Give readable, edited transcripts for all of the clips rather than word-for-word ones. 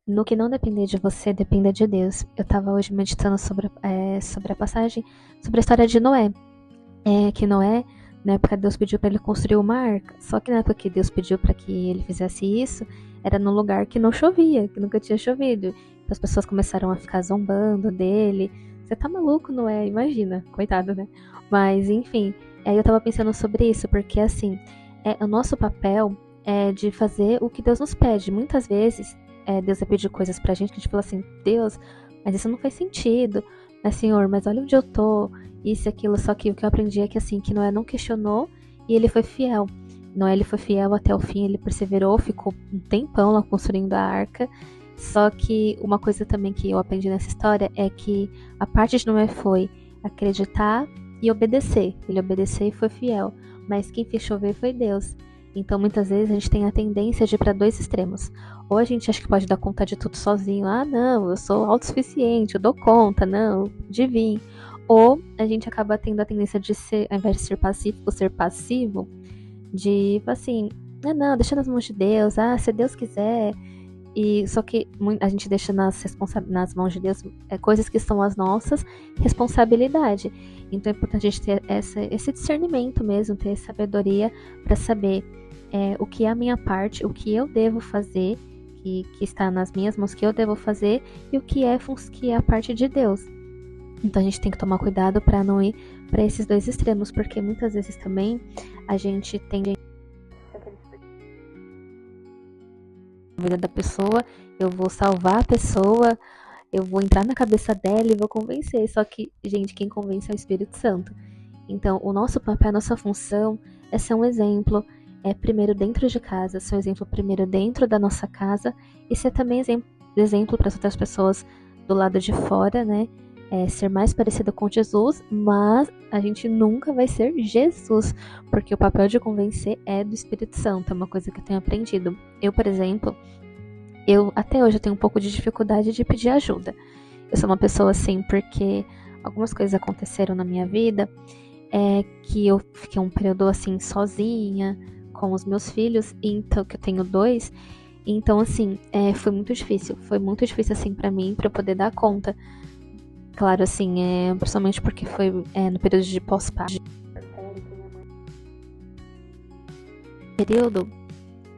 No que não depender de você, dependa de Deus. Eu tava hoje meditando sobre a passagem, sobre a história de Noé. Que Noé, na época Deus pediu para ele construir uma arca. Só que na época que Deus pediu para que ele fizesse isso, era num lugar que não chovia, que nunca tinha chovido. Então as pessoas começaram a ficar zombando dele. Você tá maluco, Noé? Imagina, coitado, né? Mas enfim, aí eu tava pensando sobre isso, porque assim, o nosso papel é de fazer o que Deus nos pede. Muitas vezes, Deus vai pedir coisas pra gente que a gente fala assim, Deus, mas isso não faz sentido. Mas Senhor, mas olha onde eu tô, isso e aquilo. Só que o que eu aprendi é que assim, que Noé não questionou e ele foi fiel. Noé ele foi fiel até o fim, ele perseverou, ficou um tempão lá construindo a arca. Só que uma coisa também que eu aprendi nessa história é que a parte de Noé foi acreditar e obedecer. Ele obedeceu e foi fiel. Mas quem fez chover foi Deus. Então muitas vezes a gente tem a tendência de ir para dois extremos. Ou a gente acha que pode dar conta de tudo sozinho. Ah, não, eu sou autossuficiente, eu dou conta, não, divino. Ou a gente acaba tendo a tendência de ser, ao invés de ser pacífico, ser passivo, de assim, ah, não, deixa nas mãos de Deus, ah, se Deus quiser. E só que a gente deixa nas mãos de Deus coisas que são as nossas responsabilidade. Então é importante a gente ter esse discernimento mesmo, ter sabedoria para saber o que é a minha parte, o que eu devo fazer, que está nas minhas mãos, que eu devo fazer, e o que é a parte de Deus. Então a gente tem que tomar cuidado para não ir para esses dois extremos, porque muitas vezes também a gente tem a vida da pessoa, eu vou salvar a pessoa, eu vou entrar na cabeça dela e vou convencer. Só que, gente, quem convence é o Espírito Santo. Então, o nosso papel, a nossa função é ser um exemplo, primeiro dentro de casa, ser um exemplo primeiro dentro da nossa casa e ser também exemplo para as outras pessoas do lado de fora, né? Ser mais parecida com Jesus, mas a gente nunca vai ser Jesus, porque o papel de convencer é do Espírito Santo, é uma coisa que eu tenho aprendido. Eu, por exemplo, até hoje eu tenho um pouco de dificuldade de pedir ajuda. Eu sou uma pessoa assim, porque algumas coisas aconteceram na minha vida, que eu fiquei um período assim sozinha com os meus filhos, então que eu tenho dois. Então assim, foi muito difícil assim para mim, para eu poder dar conta. Claro, assim, principalmente porque foi no período de pós-parto. Período,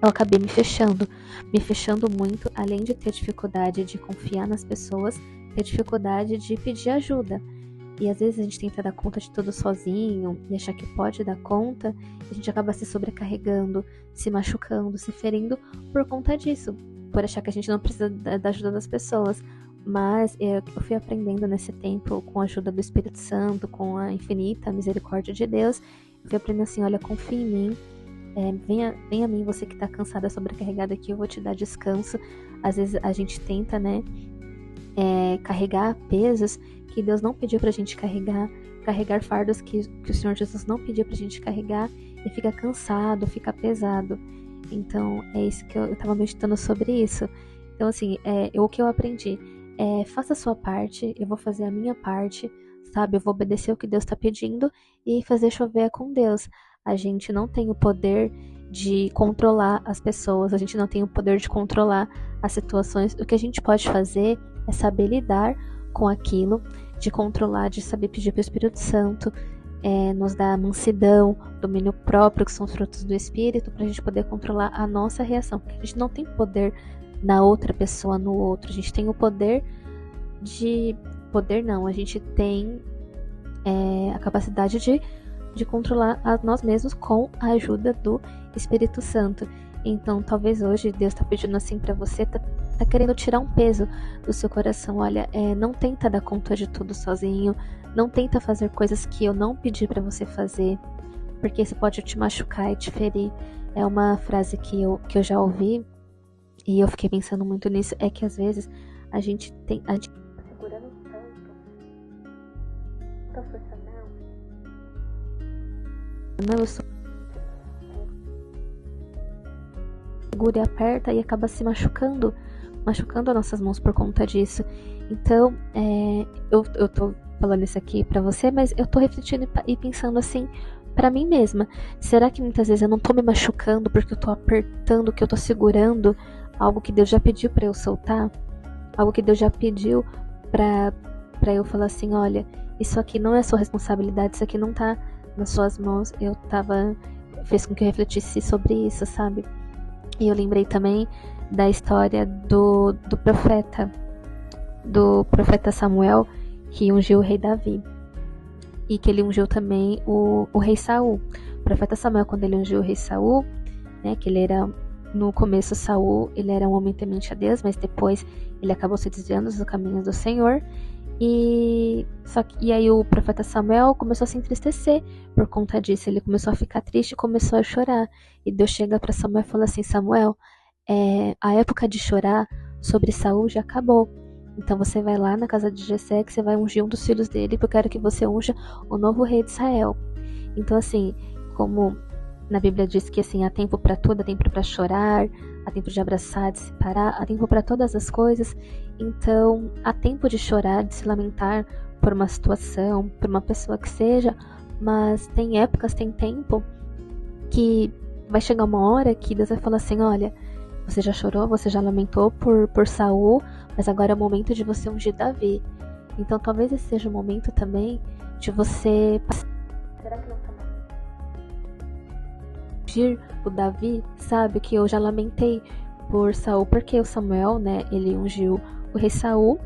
eu acabei me fechando muito, além de ter dificuldade de confiar nas pessoas, ter dificuldade de pedir ajuda. E às vezes a gente tenta dar conta de tudo sozinho e achar que pode dar conta, e a gente acaba se sobrecarregando, se machucando, se ferindo por conta disso, por achar que a gente não precisa da ajuda das pessoas. Mas eu fui aprendendo nesse tempo, com a ajuda do Espírito Santo, com a infinita misericórdia de Deus, eu fui aprendendo assim, olha, confia em mim, venha a mim, você que tá cansada, sobrecarregada aqui, eu vou te dar descanso. Às vezes a gente tenta, né, carregar pesos que Deus não pediu pra gente carregar fardos que o Senhor Jesus não pediu pra gente carregar, e fica cansado, fica pesado. Então, é isso que eu tava meditando sobre isso. Então, assim, o que eu aprendi faça a sua parte, eu vou fazer a minha parte, sabe? Eu vou obedecer o que Deus tá pedindo e fazer chover com Deus. A gente não tem o poder de controlar as pessoas, a gente não tem o poder de controlar as situações. O que a gente pode fazer é saber lidar com aquilo, de controlar, de saber pedir para o Espírito Santo, nos dar mansidão, domínio próprio, que são os frutos do Espírito, para a gente poder controlar a nossa reação. Porque a gente não tem poder na outra pessoa, no outro. A gente tem o poder de... Poder não, a gente tem a capacidade de controlar a nós mesmos com a ajuda do Espírito Santo. Então, talvez hoje Deus está pedindo assim para você, tá querendo tirar um peso do seu coração. Olha, não tenta dar conta de tudo sozinho, não tenta fazer coisas que eu não pedi para você fazer, porque isso pode te machucar e te ferir. É uma frase que eu já ouvi e eu fiquei pensando muito nisso, é que às vezes a gente tá segurando tanta força, não, eu sou segura e aperta e acaba se machucando as nossas mãos por conta disso. Então, eu tô falando isso aqui pra você, mas eu tô refletindo e pensando assim pra mim mesma. Será que muitas vezes eu não tô me machucando porque eu tô apertando, que eu tô segurando algo que Deus já pediu para eu soltar, algo que Deus já pediu para eu falar assim, olha, isso aqui não é sua responsabilidade, isso aqui não tá nas suas mãos. Fez com que eu refletisse sobre isso, sabe? E eu lembrei também da história do profeta Samuel, que ungiu o rei Davi. E que ele ungiu também o rei Saul. O profeta Samuel, quando ele ungiu o rei Saul, né, que ele era, no começo Saul, ele era um homem temente a Deus, mas depois ele acabou se desviando dos caminhos do Senhor. E aí o profeta Samuel começou a se entristecer por conta disso. Ele começou a ficar triste e começou a chorar. E Deus chega para Samuel e fala assim, Samuel, a época de chorar sobre Saul já acabou. Então você vai lá na casa de Jessé, que você vai ungir um dos filhos dele, porque eu quero que você unja o novo rei de Israel. Então assim, como na Bíblia diz que assim, há tempo para tudo, há tempo para chorar, há tempo de abraçar, de separar, há tempo para todas as coisas. Então há tempo de chorar, de se lamentar por uma situação, por uma pessoa que seja, mas tem épocas, tem tempo que vai chegar uma hora que Deus vai falar assim, olha, você já chorou, você já lamentou por Saul, mas agora é o momento de você ungir Davi. Então talvez esse seja o momento também de você... Será que não tá ungir o Davi? Sabe, que eu já lamentei por Saul, porque o Samuel, né, ele ungiu o rei Saul,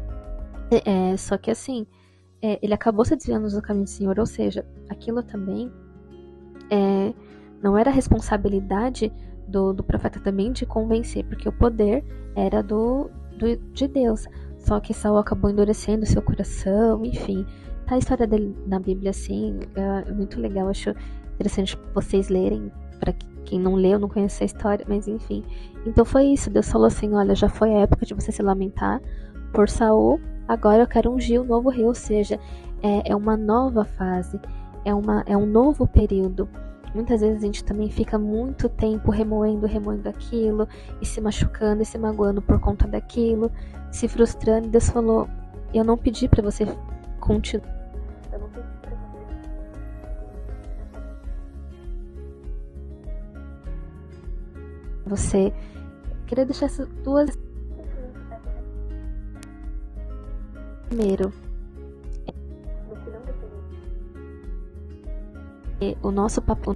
só que assim, ele acabou se desviando do caminho do Senhor, ou seja, aquilo também não era responsabilidade do profeta também de convencer, porque o poder era de Deus. Só que Saul acabou endurecendo seu coração, enfim. Tá a história dele na Bíblia, assim, é muito legal. Acho interessante vocês lerem, para quem não leu, não conhece a história, mas enfim. Então foi isso, Deus falou assim, olha, já foi a época de você se lamentar por Saul, agora eu quero ungir o novo rei, ou seja, é uma nova fase, é um novo período. Muitas vezes a gente também fica muito tempo remoendo aquilo, e se machucando e se magoando por conta daquilo, se frustrando. E Deus falou, eu não pedi pra você continuar. Eu não pedi pra você. Queria deixar essas duas. Primeiro, o nosso papel.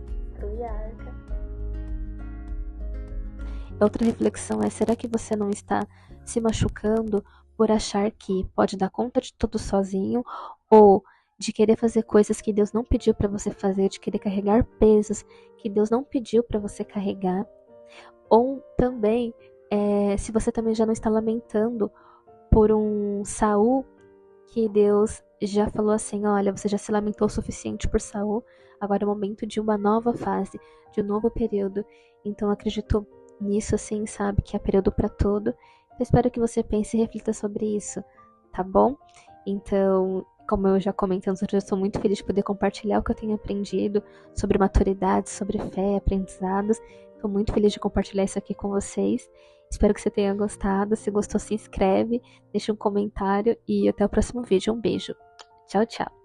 Outra reflexão é, será que você não está se machucando por achar que pode dar conta de tudo sozinho, ou de querer fazer coisas que Deus não pediu para você fazer, de querer carregar pesos que Deus não pediu para você carregar? Ou também, se você também já não está lamentando por um Saul que Deus já falou assim, olha, você já se lamentou o suficiente por Saul, agora é o momento de uma nova fase, de um novo período. Então eu acredito nisso, assim, sabe, que é período para tudo. Eu espero que você pense e reflita sobre isso, tá bom? Então, como eu já comentei antes, eu estou muito feliz de poder compartilhar o que eu tenho aprendido sobre maturidade, sobre fé, aprendizados. Estou muito feliz de compartilhar isso aqui com vocês. Espero que você tenha gostado. Se gostou, se inscreve, deixa um comentário e até o próximo vídeo. Um beijo. Tchau, tchau.